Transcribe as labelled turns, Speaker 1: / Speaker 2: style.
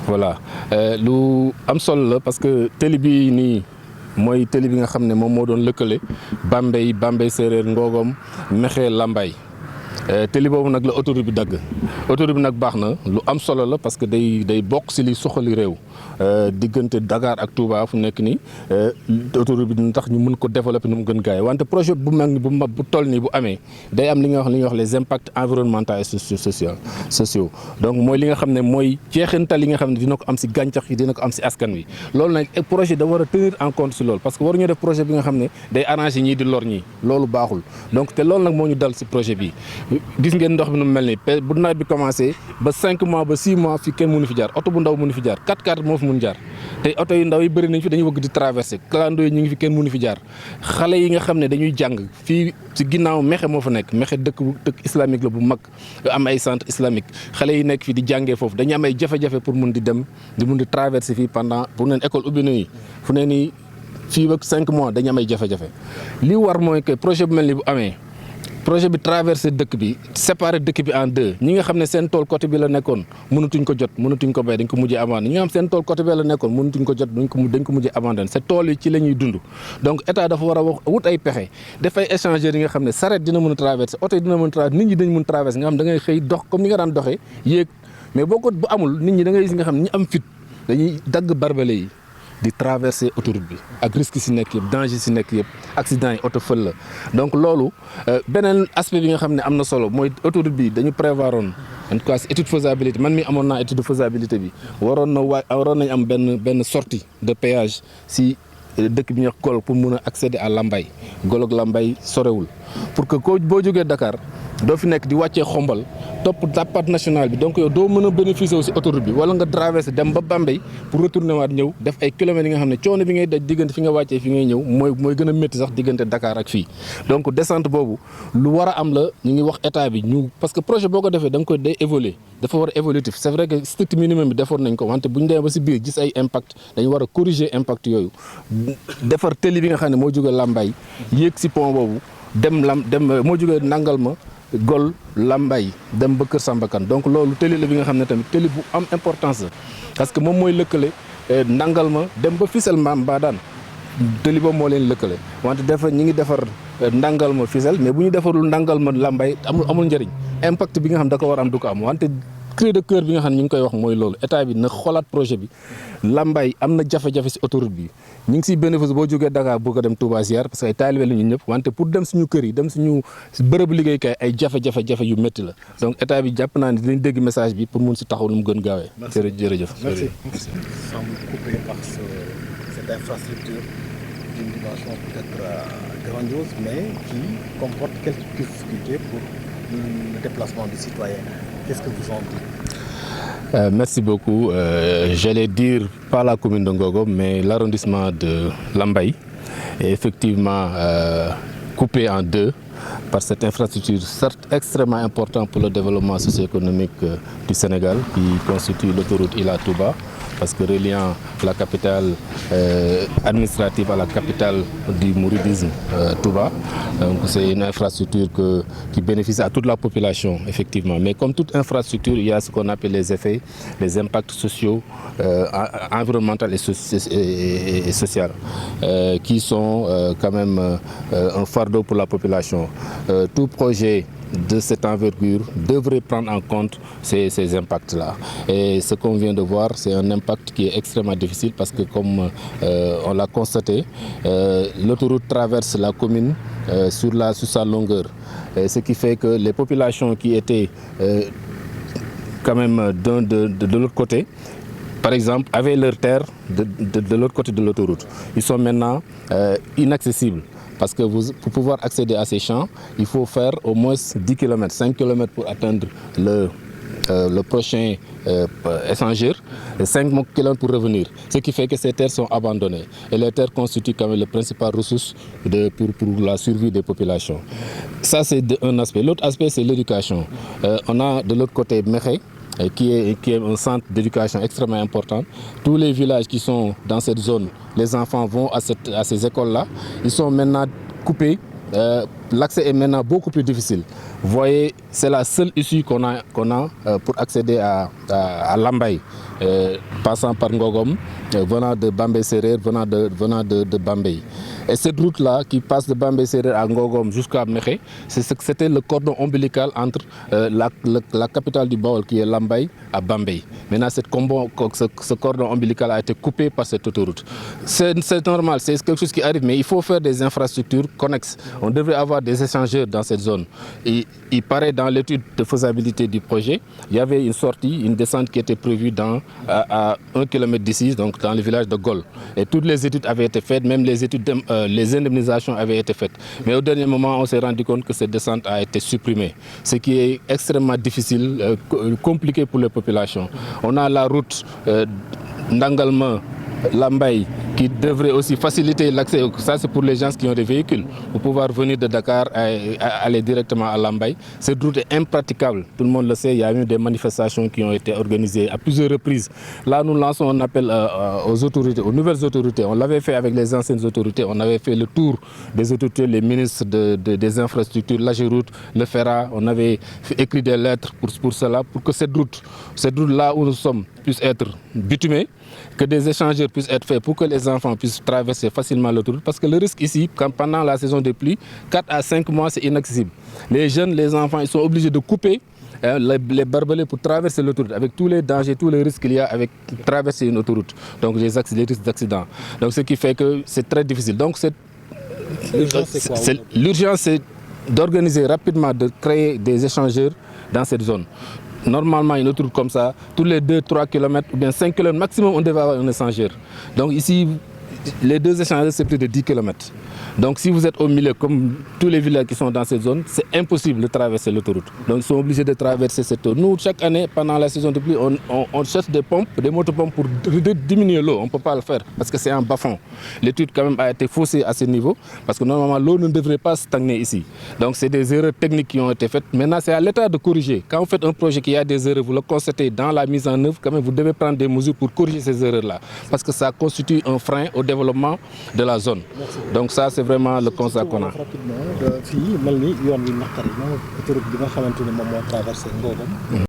Speaker 1: voilà lu am solo la parce que télé bi nii mooy télé bi nga xam ne moom moo doon lëkkale Bambey Séeréer Ngogom Mekhe Lambaye télé boobu nag la autoroute bi dagg autoroute bi nag baax na lu am solo la parce que day bokk ci li soxali réew diggante Dakar ak Touba fu nekk nii autoroute bi dina tax ñu mën ko développer nu mu gën gaay wante projet bu mag ni bu toll nii bu amee day am li ñuy wax les impacts environnementaux et sociaux donc mooy li nga xam ne mooy jeexintal yi nga xam ne dina ko am ci gàncax yi dina ko am ci askan wi loolu nag projet da war a tenir en compte ci loolu parce que waruñu def projet bi nga xam ne day arranger ñii di lor ñii loolu baaxul donc te loolu nag moo ñu dal ci projet bi gis ngeen ndox bi nu mel nii bu nawet bi commencé ba 5 mois ba 6 mois fi kenn mënu fi jaar oto bu ndaw mënu fi jaar 4x4 moo fi mun jaar te oto yu ndaw yi bëri nañ fi dañuy bëgg di traverser clando yi ñu ngi fi kenn mënu fi jaar xale yi nga xam ne dañuy jàng fii ci ginnaaw Mekhe moo fa nekk Mekhe dëkk islamique la bu mag am ay centre islamique xale yi nekk fi di jàngee foofu dañuy am ay jafe-jafe pour mun di dem di mun di traverser fii pendant pour neen école ubbi na yi fu ne nii fii ba 5 mois dañu am ay jafe-jafe li war mooy que projet bu mel ni bu amee projet bi traversé dëkk bi séparé dëkk bi en deux ñi nga xam ne seen tool côté bi la nekkoon mënatuñ ko jot mënatuñ ko béy dañ ko mujjee abandonné ñi nga xam seen tool côté bi la nekkoon mënatuñ ko jot dañ ko mujjee abandonné c'est tool yi ci la ñuy dund donc état dafa war a wut ay pexe def ay échangeurs yi nga xam ne saret dina mën a traversé oto yi dina mën a traversé nit ñi dañ mën traversé nga xam da ngay xëy dox comme ni nga daan doxee yéeg mais boo ko bu amul nit ñi da ngay gis nga xam ne ñi am fit dañuy dagg barbelé yi di traverser autoroute bi ak risque si nekk yëpp danger si nekk yëpp accident yi oto fël la donc loolu beneen aspect bi nga xam ne am na solo mooy autoroute bi dañu prévoir woon en tout cas étude faisabilité man mi amoon naa étude de faisabilité bi waroon nañ am benn sortie de péage si dëkk bi ñuy wax Gol pour mun a accéder à Lambaye Gol ak Lambaye sorewul pour que boo jógee Dakar doo fi nekk di wàccee Xombal topp tappat national bi donc yow doo mën a bénéficier aussi autoroute bi wala nga traversé dem ba Bambey pour retourner waat ñëw def ay kilomètres yi nga xam ne coono bi ngay daj diggante fi nga wàccee fi ngay ñëw mooy gën a métti sax diggante Dakar ak fii donc descente boobu lu war a am la ñu ngi wax état bi parce que projet boo ko defee da nga koy day évoluer dafa war a évolutif c'est vrai que strict minimum bi defoon nañ ko wante bu ñu demee ba si biir gis ay impact dañu war a corriger impact yooyu defar tëli bi nga xam ne moo jógee Lambaye yéeg si pont boobu dem moo jógee Nangalma Gol Lambaye dem ba Kër Sambakan donc loolu tëli la bi nga xam ne tamit tëli bu am importance la parce que moom mooy lëkkale Nangalma dem ba Fissel Mbadane tëli boobu moo leen lëkkale wante ñi ngi defar Nangalma Fissel mais bu ñu defarul Nangalma Lambaye amul njëriñ impact bi nga xam da ko war am du ko am wante cri de cœur bi nga xam ne ñu ngi koy wax mooy loolu état bi na xoolaat projet bi Lambaye am na jafe-jafe si autoroute bi ñu ngi siy bénéfice boo jógee Dakar bëgg a dem Touba ziar parce que ay taalibe la ñun ñëpp wante pour dem suñu kër yi dem suñu bërëbu liggéeykaay ay jafe-jafe yu métti la donc état bi jàpp naa ne dinañ dégg message bi pour mun si taxaw nu mu gën gaawee. jërëjëf.
Speaker 2: Merci. Semble coupé par cette infrastructure d'une dimension peut-être grandiose mais qui comporte quelques difficultés pour le déplacement des citoyens. Qu'est-ce que vous en dites?
Speaker 1: Merci beaucoup. J'allais dire pas la commune de Ngogom, mais l'arrondissement de Lambaye est effectivement coupé en deux par cette infrastructure, certes extrêmement importante pour le développement socio-économique du Sénégal, qui constitue l'autoroute Ila Touba, parce que reliant la capitale administrative à la capitale du mouridisme, Touba. Donc c'est une infrastructure qui bénéficie à toute la population, effectivement. Mais comme toute infrastructure, il y a ce qu'on appelle les effets, les impacts sociaux, environnementaux et sociaux, qui sont quand même un fardeau pour la population. Tout projet de cette envergure devrait prendre en compte ces impacts-là. Et ce qu'on vient de voir, c'est un impact qui est extrêmement difficile parce que comme on l'a constaté, l'autoroute traverse la commune sur sa longueur. Et ce qui fait que les populations qui étaient quand même de l'autre côté, par exemple, avaient leur terre de l'autre côté de l'autoroute. Ils sont maintenant inaccessibles. Parce que pour pouvoir accéder à ces champs, il faut faire au moins 10 km, 5 km pour atteindre le prochain échangeur et 5 km pour revenir. Ce qui fait que ces terres sont abandonnées. Et les terres constituent quand même la principale ressource pour la survie des populations. Ça, c'est un aspect. L'autre aspect, c'est l'éducation. On a de l'autre côté Mekhe, qui est un centre d'éducation extrêmement important. Tous les villages qui sont dans cette zone, les enfants vont à ces écoles-là. Ils sont maintenant coupés. L'accès est maintenant beaucoup plus difficile. Vous voyez, c'est la seule issue qu'on a pour accéder à Lambaye, passant par Ngogom, venant de Bambey Serer, venant de Bambey. Et cette route-là, qui passe de Bambey Serer à Ngogom jusqu'à Mékhé, c'était le cordon ombilical entre la capitale du Baol, qui est Lambaye, à Bambey. Maintenant, ce cordon ombilical a été coupé par cette autoroute. C'est normal, c'est quelque chose qui arrive, mais il faut faire des infrastructures connexes. On devrait avoir des échangeurs dans cette zone. Et il paraît dans l'étude de faisabilité du projet, il y avait une sortie, une descente qui était prévue à 1 km d'ici, donc dans le village de Gol. Et toutes les études avaient été faites, même les indemnisations avaient été faites. Mais au dernier moment, on s'est rendu compte que cette descente a été supprimée, ce qui est extrêmement difficile, compliqué pour les populations. On a la route Ndangalma, Lambaye, qui devrait aussi faciliter l'accès. Ça, c'est pour les gens qui ont des véhicules. Pour pouvoir venir de Dakar et aller directement à Lambaye. Cette route est impraticable. Tout le monde le sait. Il y a eu des manifestations qui ont été organisées à plusieurs reprises. Là, nous lançons un appel aux autorités, aux nouvelles autorités. On l'avait fait avec les anciennes autorités. On avait fait le tour des autorités, les ministres des infrastructures, l'AGEROUTE, le FERA. On avait écrit des lettres pour cela, pour que cette route-là où nous sommes, puisse être bitumée, que des échangeurs puissent être faits pour que les enfants puissent traverser facilement l'autoroute. Parce que le risque ici, pendant la saison de pluie, 4 à 5 mois, c'est inaccessible. Les jeunes, les enfants, ils sont obligés de couper les barbelés pour traverser l'autoroute, avec tous les dangers, tous les risques qu'il y a avec traverser une autoroute. Donc les risques d'accident. Donc ce qui fait que c'est très difficile. Donc l'urgence, c'est d'organiser rapidement, de créer des échangeurs dans cette zone. Normalement, une autoroute comme ça, tous les 2-3 km ou bien 5 km maximum, on devait avoir un échangeur. Donc ici, les deux échangeurs, c'est plus de 10 km. Donc si vous êtes au milieu, comme tous les villages qui sont dans cette zone, c'est impossible de traverser l'autoroute. Donc ils sont obligés de traverser cette eau. Nous, chaque année, pendant la saison de pluie, on cherche des pompes, des motopompes pour diminuer l'eau. On ne peut pas le faire parce que c'est un bas-fond. L'étude quand même a été faussée à ce niveau parce que normalement l'eau ne devrait pas stagner ici. Donc c'est des erreurs techniques qui ont été faites. Maintenant, c'est à l'État de corriger. Quand vous faites un projet qui a des erreurs, vous le constatez dans la mise en œuvre, quand même vous devez prendre des mesures pour corriger ces erreurs-là. Parce que ça constitue un frein au développement de la zone. Donc ça, c'est vraiment le constat qu'on a.